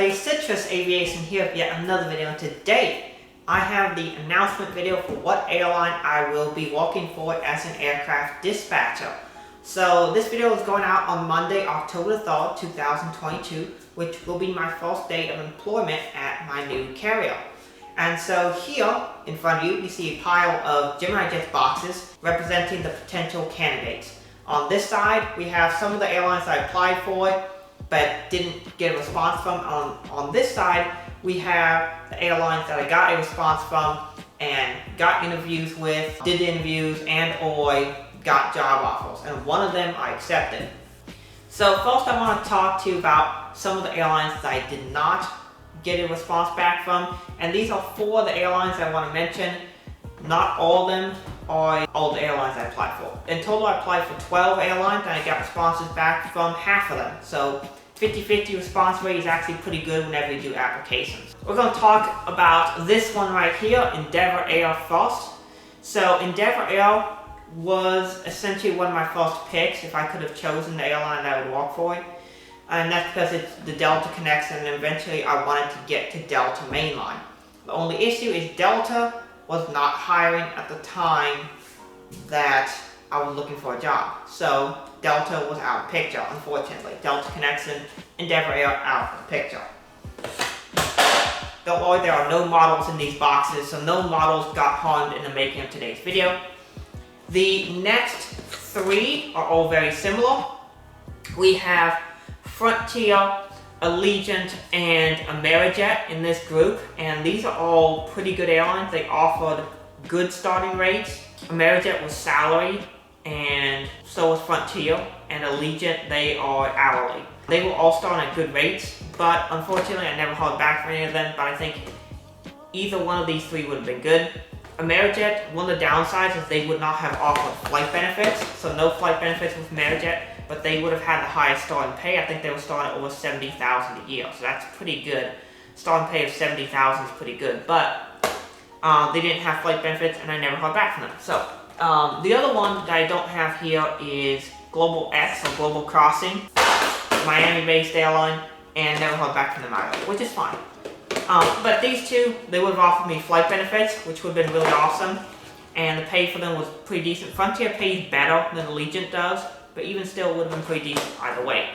everybody, Citrus Aviation here with yet another video, and today I have the announcement video for what airline I will be working for as an aircraft dispatcher. So this video is going out on Monday, October 3rd, 2022, which will be my first day of employment at my new carrier. And so here in front of you, see a pile of Gemini Jets boxes representing the potential candidates. On this side, we have some of the airlines I applied for but didn't get a response from. On this side, we have the airlines that I got a response from and got interviews with, did the interviews and or got job offers, and one of them I accepted. So first I want to talk to you about some of the airlines that I did not get a response back from, and these are four of the airlines I want to mention. Not all of them are all the airlines I applied for. In total I applied for 12 airlines and I got responses back from half of them. So 50-50 response rate is actually pretty good whenever you do applications. We're going to talk about this one right here, Endeavor Air first. So Endeavor Air was essentially one of my first picks if I could have chosen the airline that I would work for. And that's because it's the Delta connection, and eventually I wanted to get to Delta mainline. The only issue is Delta was not hiring at the time that I was looking for a job. So Delta was out of the picture, unfortunately. Delta connection, Endeavor Air out of the picture. Don't worry, there are no models in these boxes, so no models got harmed in the making of today's video. The next three are all very similar. We have Frontier, Allegiant, and Amerijet in this group, and these are all pretty good airlines. They offered good starting rates. Amerijet was salary, and so was Frontier, and Allegiant, they are hourly. They were all starting at good rates, but unfortunately I never heard back from any of them, but I think either one of these three would have been good. Amerijet, one of the downsides is they would not have offered flight benefits, so no flight benefits with Amerijet, but they would have had the highest starting pay. I think they were starting at over $70,000 a year, so that's pretty good. Starting pay of $70,000 is pretty good, but they didn't have flight benefits and I never heard back from them. So the other one that I don't have here is Global X, or Global Crossing, Miami-based airline, and never heard back from them either, which is fine. But these two, they would have offered me flight benefits, which would have been really awesome, and the pay for them was pretty decent. Frontier pays better than Allegiant does, but even still would have been pretty decent either way.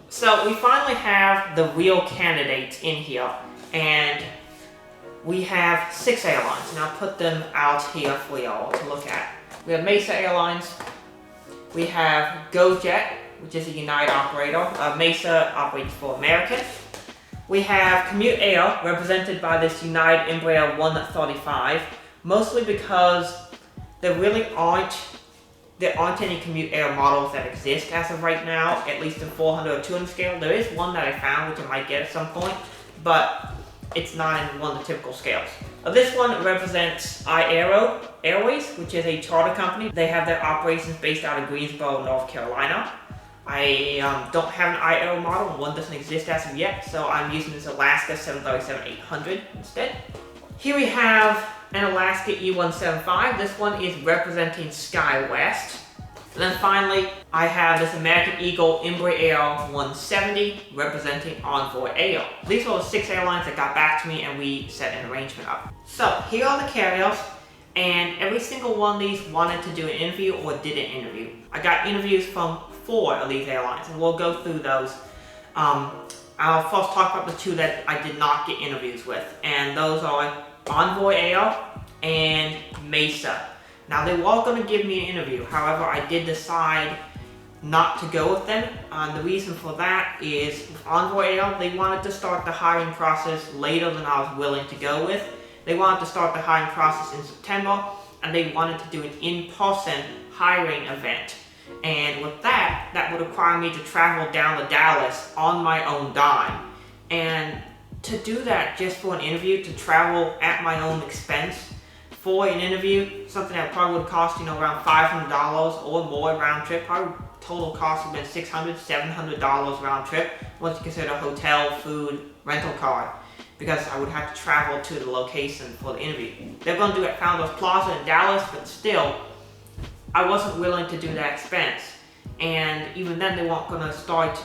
So we finally have the real candidates in here, and we have 6 airlines, and I'll put them out here for y'all to look at. We have Mesa Airlines, we have GoJet, which is a United operator. Mesa operates for American. We have Commute Air, represented by this United Embraer 135, mostly because there aren't any Commute Air models that exist as of right now, at least in 400 or 200 scale. There is one that I found, which I might get at some point, but it's not in one of the typical scales. This one represents Airways, which is a charter company. They have their operations based out of Greensboro, North Carolina. I don't have an IAero model, and one doesn't exist as of yet, so I'm using this Alaska 737-800 instead. Here we have an Alaska E175. This one is representing SkyWest. And then finally, I have this American Eagle Embraer 170 representing Envoy Air. These are the 6 airlines that got back to me and we set an arrangement up. So here are the carriers, and every single one of these wanted to do an interview or did an interview. I got interviews from 4 of these airlines, and we'll go through those. I'll first talk about the 2 that I did not get interviews with, and those are Envoy Air and Mesa. Now they were all going to give me an interview, however I did decide not to go with them. The reason for that is with Envoy Air, they wanted to start the hiring process later than I was willing to go with. They wanted to start the hiring process in September, and they wanted to do an in-person hiring event. And with that, that would require me to travel down to Dallas on my own dime. And to do that just for an interview, to travel at my own expense for an interview, something that probably would cost, around $500 or more round trip, probably total cost would have been $600, $700 round trip, once you consider hotel, food, rental car, because I would have to travel to the location for the interview. They're going to do it at Founders Plaza in Dallas, but still, I wasn't willing to do that expense. And even then, they weren't going to start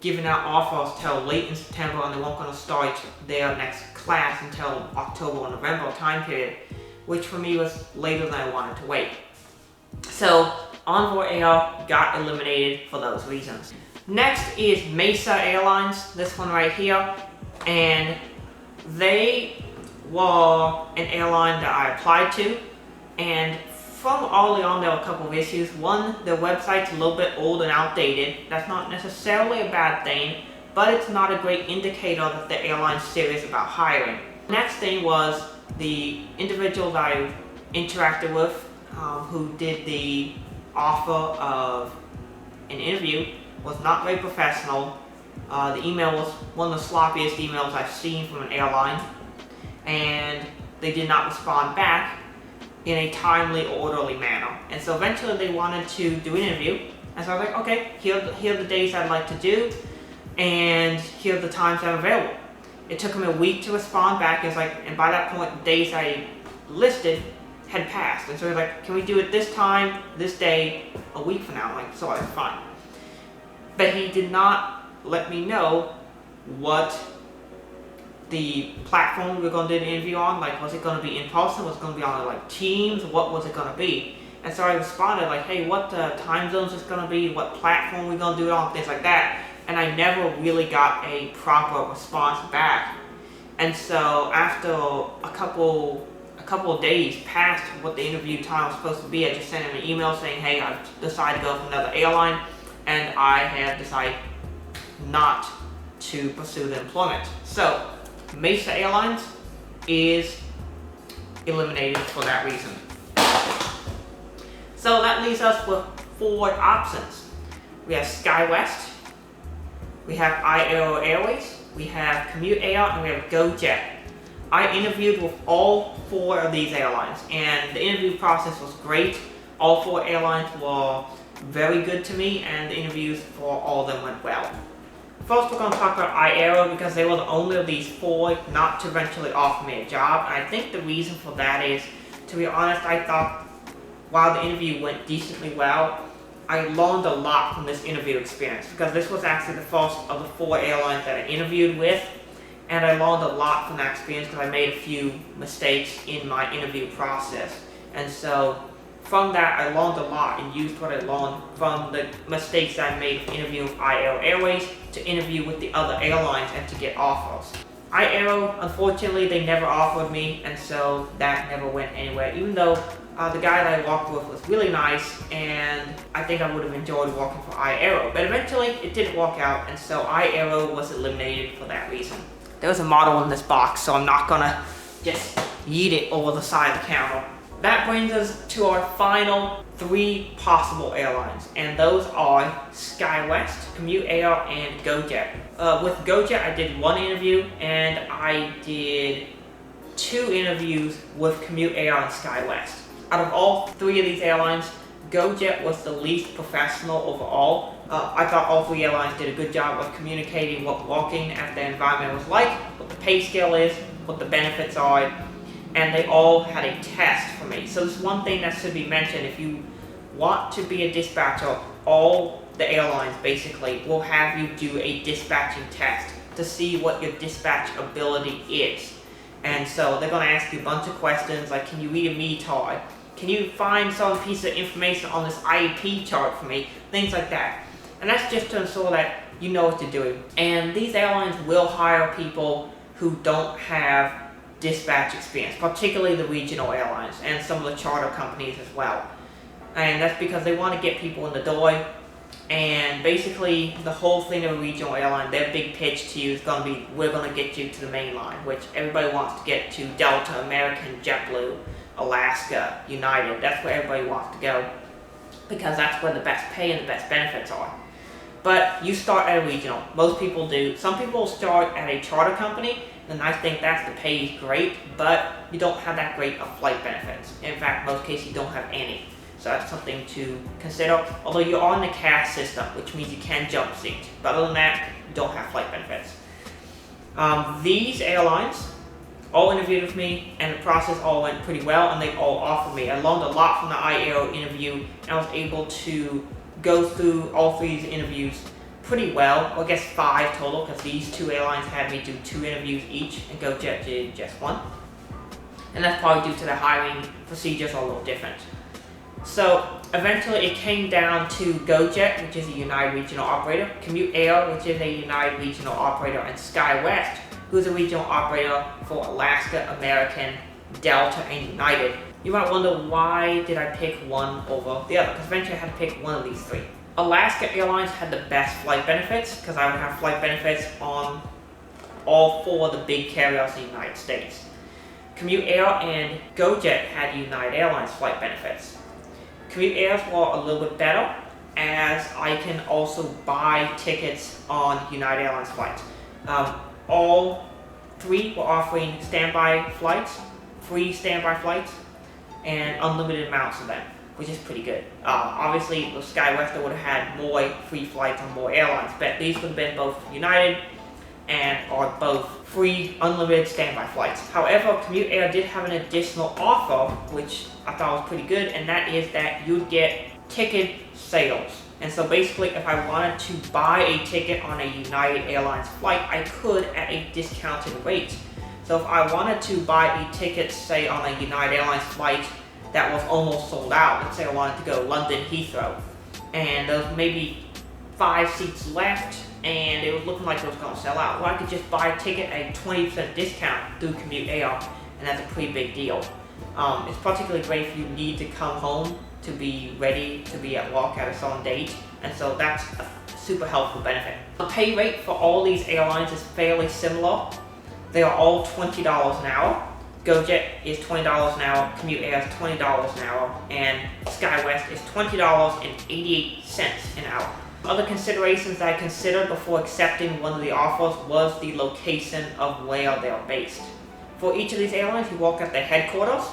giving out offers till late in September, and they weren't going to start their next class until October or November time period, which for me was later than I wanted to wait. So Envoy Air got eliminated for those reasons. Next is Mesa Airlines, this one right here, and they were an airline that I applied to, and from early on there were a couple of issues. One, their website's a little bit old and outdated. That's not necessarily a bad thing, but it's not a great indicator that the airline's serious about hiring. Next thing was the individual that I interacted with, who did the offer of an interview, was not very professional. The email was one of the sloppiest emails I've seen from an airline, and they did not respond back in a timely, orderly manner. And so eventually they wanted to do an interview, and so I was like, okay, here are the days I'd like to do, and here are the times I'm available. It took them a week to respond back. It was like, and by that point, the days I listed had passed. And so he was like, can we do it this time, this day, a week from now? I'm like, sorry, fine. But he did not let me know what the platform we were going to do the interview on. Like, was it going to be in person? Was it going to be on like Teams? What was it going to be? And so I responded like, hey, what time zones is going to be? What platform we're going to do it on? Things like that. And I never really got a proper response back. And so after a couple of days past what the interview time was supposed to be, I just sent him an email saying, hey, I've decided to go with another airline, and I have decided not to pursue the employment. So Mesa Airlines is eliminated for that reason. So that leaves us with 4 options. We have SkyWest, we have iAero Airways, we have Commute Air, and we have GoJet. I interviewed with all 4 of these airlines, and the interview process was great. All 4 airlines were very good to me, and the interviews for all of them went well. First, we're going to talk about iAero because they were the only of these 4 not to eventually offer me a job. And I think the reason for that is, to be honest, I thought while the interview went decently well, I learned a lot from this interview experience, because this was actually the first of the 4 airlines that I interviewed with, and I learned a lot from that experience because I made a few mistakes in my interview process. And so from that, I learned a lot and used what I learned from the mistakes I made interviewing with iAero Airways to interview with the other airlines and to get offers. iAero, unfortunately, they never offered me, and so that never went anywhere, even though the guy that I worked with was really nice, and I think I would have enjoyed working for iAero. But eventually, it didn't work out, and so iAero was eliminated for that reason. There was a model in this box, so I'm not gonna just yeet it over the side of the counter. That brings us to our final 3 possible airlines, and those are SkyWest, Commute Air, and GoJet. With GoJet, I did 1 interview, and I did 2 interviews with Commute Air and SkyWest. Out of all 3 of these airlines, GoJet was the least professional overall. I thought all 3 airlines did a good job of communicating what working at the environment was like, what the pay scale is, what the benefits are, and they all had a test for me. So this is one thing that should be mentioned. If you want to be a dispatcher, all the airlines basically will have you do a dispatching test to see what your dispatch ability is. And so they're going to ask you a bunch of questions like, can you read a METAR? Can you find some piece of information on this IEP chart for me? Things like that. And that's just to ensure that you know what you're doing. And these airlines will hire people who don't have dispatch experience, particularly the regional airlines and some of the charter companies as well. And that's because they want to get people in the door. And basically, the whole thing of a regional airline, their big pitch to you is going to be, we're going to get you to the main line, which everybody wants to get to. Delta, American, JetBlue, Alaska, United. That's where everybody wants to go, because that's where the best pay and the best benefits are. But you start at a regional. Most people do. Some people start at a charter company, and I think that's the pay is great, but you don't have that great of flight benefits. In fact, most cases you don't have any. So that's something to consider. Although you're on the cash system, which means you can jump seat. But other than that, you don't have flight benefits. These airlines all interviewed with me, and the process all went pretty well, and they all offered me. I learned a lot from the iAero interview, and I was able to go through all 3 of these interviews pretty well. Well, I guess 5 total, because these 2 airlines had me do 2 interviews each, and GoJet did just 1. And that's probably due to the hiring procedures are a little different. So eventually it came down to GoJet, which is a United regional operator, Commute Air, which is a United regional operator, and SkyWest, who's a regional operator for Alaska, American, Delta, and United. You might wonder, why did I pick one over the other? Because eventually I had to pick one of these 3. Alaska Airlines had the best flight benefits, because I would have flight benefits on all 4 of the big carriers in the United States. Commute Air and GoJet had United Airlines flight benefits. Commute Airs were a little bit better, as I can also buy tickets on United Airlines flights. All 3 were offering standby flights, free standby flights, and unlimited amounts of them, which is pretty good. Obviously, with SkyWest, I would have had more free flights on more airlines, but these would have been both United and are both free, unlimited standby flights. However, Commute Air did have an additional offer, which I thought was pretty good, and that is that you'd get ticket sales. And so basically, if I wanted to buy a ticket on a United Airlines flight, I could at a discounted rate. So if I wanted to buy a ticket, say on a United Airlines flight that was almost sold out, let's say I wanted to go London Heathrow, and there was maybe 5 seats left, and it was looking like it was going to sell out, well, I could just buy a ticket at a 20% discount through Commute Air, and that's a pretty big deal. It's particularly great if you need to come home to be ready to be at work at a certain date, and so that's a super helpful benefit. The pay rate for all these airlines is fairly similar. They are all $20 an hour. GoJet is $20 an hour, Commute Air is $20 an hour, and SkyWest is $20.88 an hour. Other considerations that I considered before accepting one of the offers was the location of where they are based. For each of these airlines, you walk at their headquarters.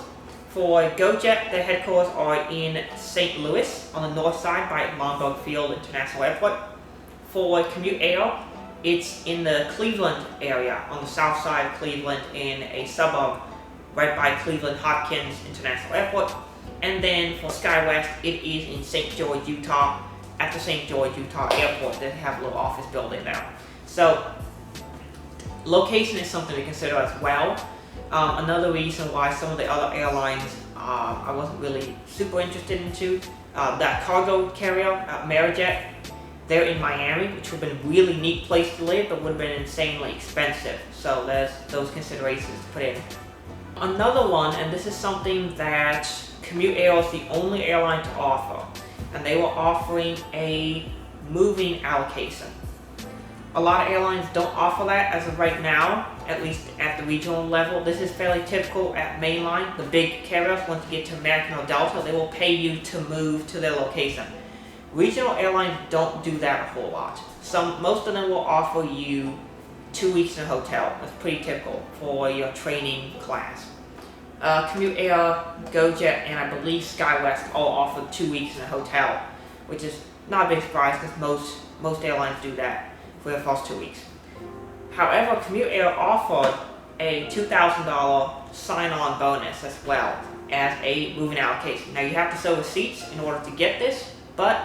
For GoJet, their headquarters are in St. Louis on the north side by Lombard Field International Airport. For Commute Air, it's in the Cleveland area on the south side of Cleveland in a suburb right by Cleveland Hopkins International Airport. And then for SkyWest, it is in St. George, Utah at the St. George, Utah Airport. They have a little office building there. So location is something to consider as well. Another reason why some of the other airlines I wasn't really super interested into, that cargo carrier, Amerijet, they're in Miami, which would have been a really neat place to live, but would have been insanely expensive. So there's those considerations to put in. Another one, and this is something that Commute Air is the only airline to offer, and they were offering a moving allocation. A lot of airlines don't offer that as of right now, at least at the regional level. This is fairly typical at mainline. The big carriers, once you get to American or Delta, they will pay you to move to their location. Regional airlines don't do that a whole lot. Most of them will offer you 2 weeks in a hotel. That's pretty typical for your training class. Commute Air, GoJet, and I believe SkyWest all offer 2 weeks in a hotel, which is not a big surprise because most airlines do that for the first 2 weeks. However, Commute Air offered a $2,000 sign-on bonus as well as a moving allocation. Now you have to sell receipts in order to get this, but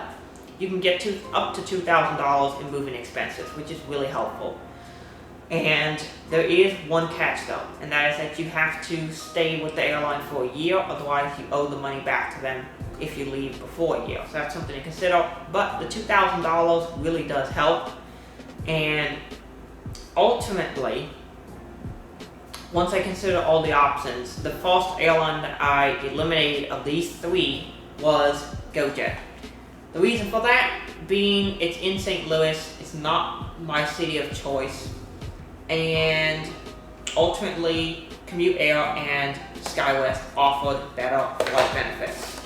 you can get up to $2,000 in moving expenses, which is really helpful. And there is one catch though, and that is that you have to stay with the airline for a year, otherwise you owe the money back to them if you leave before a year. So that's something to consider, but the $2,000 really does help. And ultimately, once I consider all the options, the first airline that I eliminated of these 3 was GoJet. The reason for that being it's in St. Louis, it's not my city of choice, and ultimately Commute Air and SkyWest offered better flight benefits.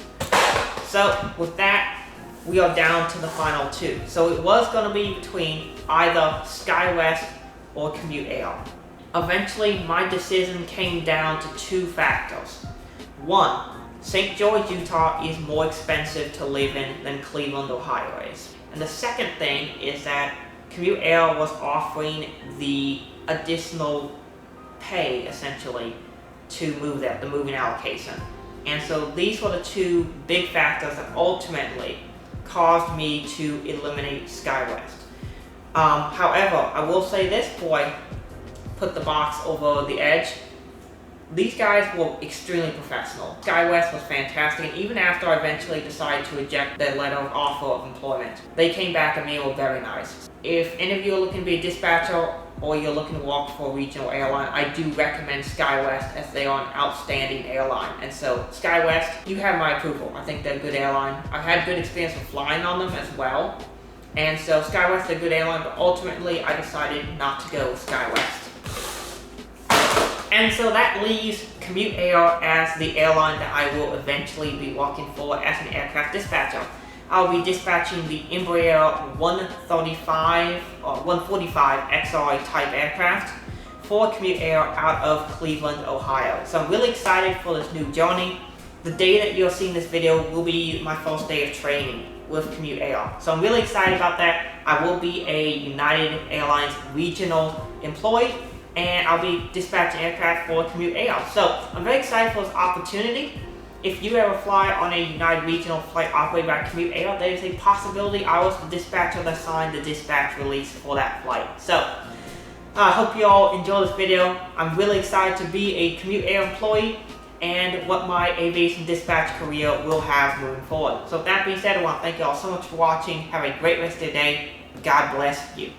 So with that, we are down to the final 2. So it was going to be between either SkyWest or Commute Air. Eventually, my decision came down to 2 factors. One, St. George, Utah is more expensive to live in than Cleveland, Ohio is. And the second thing is that Commute Air was offering the additional pay, essentially, to move there, the moving allocation. And so these were the 2 big factors that ultimately caused me to eliminate SkyWest. However, I will say this before I put the box over the edge. These guys were extremely professional. SkyWest was fantastic, and even after I eventually decided to reject their letter of offer of employment, they came back and they were very nice. If any of you are looking to be a dispatcher or you're looking to work for a regional airline, I do recommend SkyWest as they are an outstanding airline. And so SkyWest, you have my approval. I think they're a good airline. I've had good experience with flying on them as well. And so SkyWest is a good airline, but ultimately I decided not to go with SkyWest. And so that leaves Commute Air as the airline that I will eventually be working for as an aircraft dispatcher. I'll be dispatching the Embraer 135 or 145 XR type aircraft for Commute Air out of Cleveland, Ohio. So I'm really excited for this new journey. The day that you're seeing this video will be my first day of training with Commute Air. So I'm really excited about that. I will be a United Airlines regional employee, and I'll be dispatching aircraft for Commute Air. So I'm very excited for this opportunity. If you ever fly on a United regional flight operated by Commute Air, there is a possibility I was the dispatcher that signed the dispatch release for that flight. So I hope you all enjoy this video. I'm really excited to be a Commute Air employee and what my aviation dispatch career will have moving forward. So with that being said, I want to thank you all so much for watching. Have a great rest of your day. God bless you.